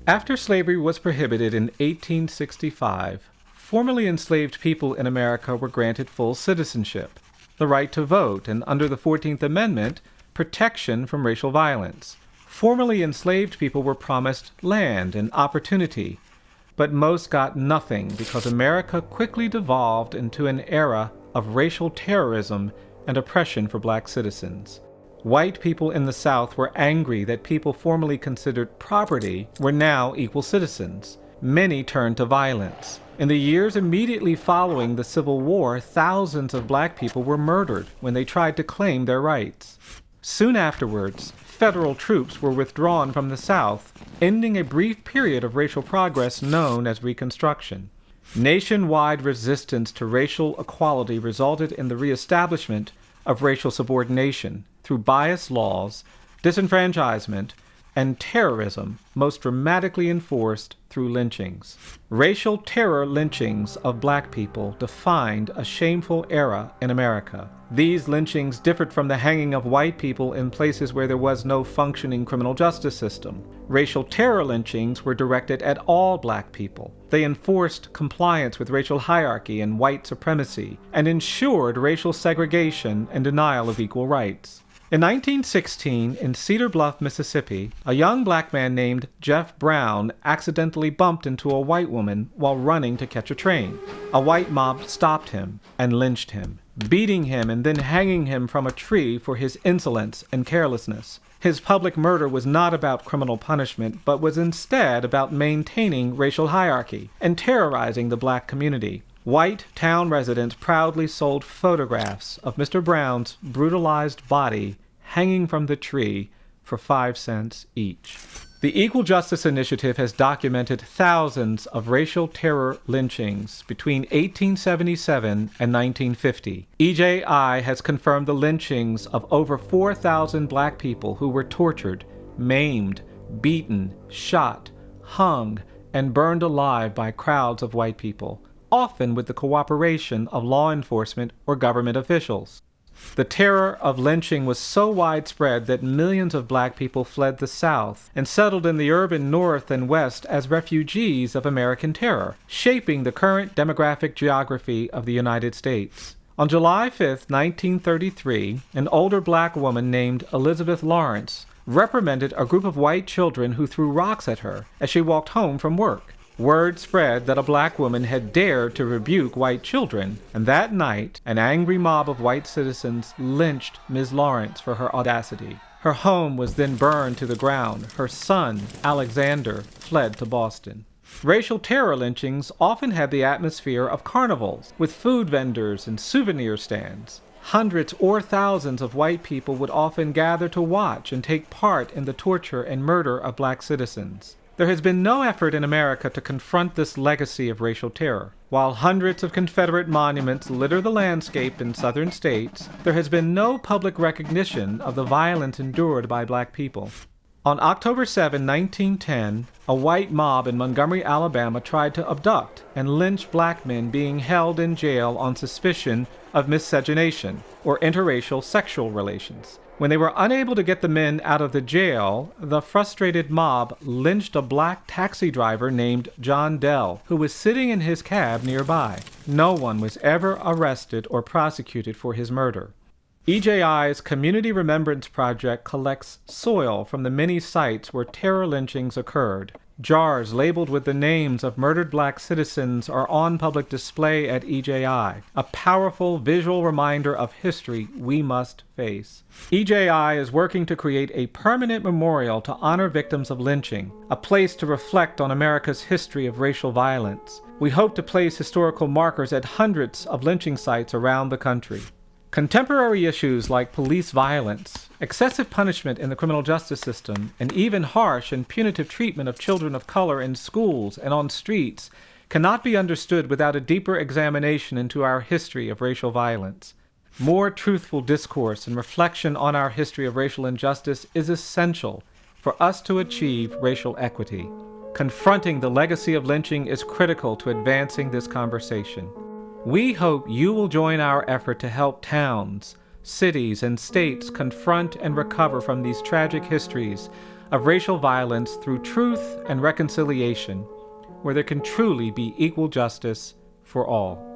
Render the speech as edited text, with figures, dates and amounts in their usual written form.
After slavery was prohibited in 1865, formerly enslaved people in America were granted full citizenship, the right to vote, and under the 14th Amendment, protection from racial violence. Formerly enslaved people were promised land and opportunity, but most got nothing because America quickly devolved into an era of racial terrorism and oppression for black citizens. White people in the South were angry that people formerly considered property were now equal citizens. Many turned to violence. In the years immediately following the Civil War, thousands of black people were murdered when they tried to claim their rights. Soon afterwards, federal troops were withdrawn from the South, ending a brief period of racial progress known as Reconstruction. Nationwide resistance to racial equality resulted in the reestablishment of racial subordination through biased laws, disenfranchisement, and terrorism, most dramatically enforced through lynchings. Racial terror lynchings of black people defined a shameful era in America. These lynchings differed from the hanging of white people in places where there was no functioning criminal justice system. Racial terror lynchings were directed at all black people. They enforced compliance with racial hierarchy and white supremacy, and ensured racial segregation and denial of equal rights. In 1916, in Cedar Bluff, Mississippi, a young black man named Jeff Brown accidentally bumped into a white woman while running to catch a train. A white mob stopped him and lynched him, beating him and then hanging him from a tree for his insolence and carelessness. His public murder was not about criminal punishment, but was instead about maintaining racial hierarchy and terrorizing the black community. White town residents proudly sold photographs of Mr. Brown's brutalized body hanging from the tree for 5 cents each. The Equal Justice Initiative has documented thousands of racial terror lynchings between 1877 and 1950. EJI has confirmed the lynchings of over 4,000 black people who were tortured, maimed, beaten, shot, hung, and burned alive by crowds of white people, often with the cooperation of law enforcement or government officials. The terror of lynching was so widespread that millions of black people fled the South and settled in the urban North and West as refugees of American terror, shaping the current demographic geography of the United States. On July 5, 1933, an older black woman named Elizabeth Lawrence reprimanded a group of white children who threw rocks at her as she walked home from work. Word spread that a black woman had dared to rebuke white children, and that night, an angry mob of white citizens lynched Ms. Lawrence for her audacity. Her home was then burned to the ground. Her son, Alexander, fled to Boston. Racial terror lynchings often had the atmosphere of carnivals, with food vendors and souvenir stands. Hundreds or thousands of white people would often gather to watch and take part in the torture and murder of black citizens. There has been no effort in America to confront this legacy of racial terror. While hundreds of Confederate monuments litter the landscape in southern states, there has been no public recognition of the violence endured by black people. On October 7, 1910, a white mob in Montgomery, Alabama tried to abduct and lynch black men being held in jail on suspicion of miscegenation, or interracial sexual relations. When they were unable to get the men out of the jail, the frustrated mob lynched a black taxi driver named John Dell, who was sitting in his cab nearby. No one was ever arrested or prosecuted for his murder. EJI's Community Remembrance Project collects soil from the many sites where terror lynchings occurred. Jars labeled with the names of murdered black citizens are on public display at EJI, a powerful visual reminder of history we must face. EJI is working to create a permanent memorial to honor victims of lynching, a place to reflect on America's history of racial violence. We hope to place historical markers at hundreds of lynching sites around the country. Contemporary issues like police violence, excessive punishment in the criminal justice system, and even harsh and punitive treatment of children of color in schools and on streets cannot be understood without a deeper examination into our history of racial violence. More truthful discourse and reflection on our history of racial injustice is essential for us to achieve racial equity. Confronting the legacy of lynching is critical to advancing this conversation. We hope you will join our effort to help towns, cities, and states confront and recover from these tragic histories of racial violence through truth and reconciliation, where there can truly be equal justice for all.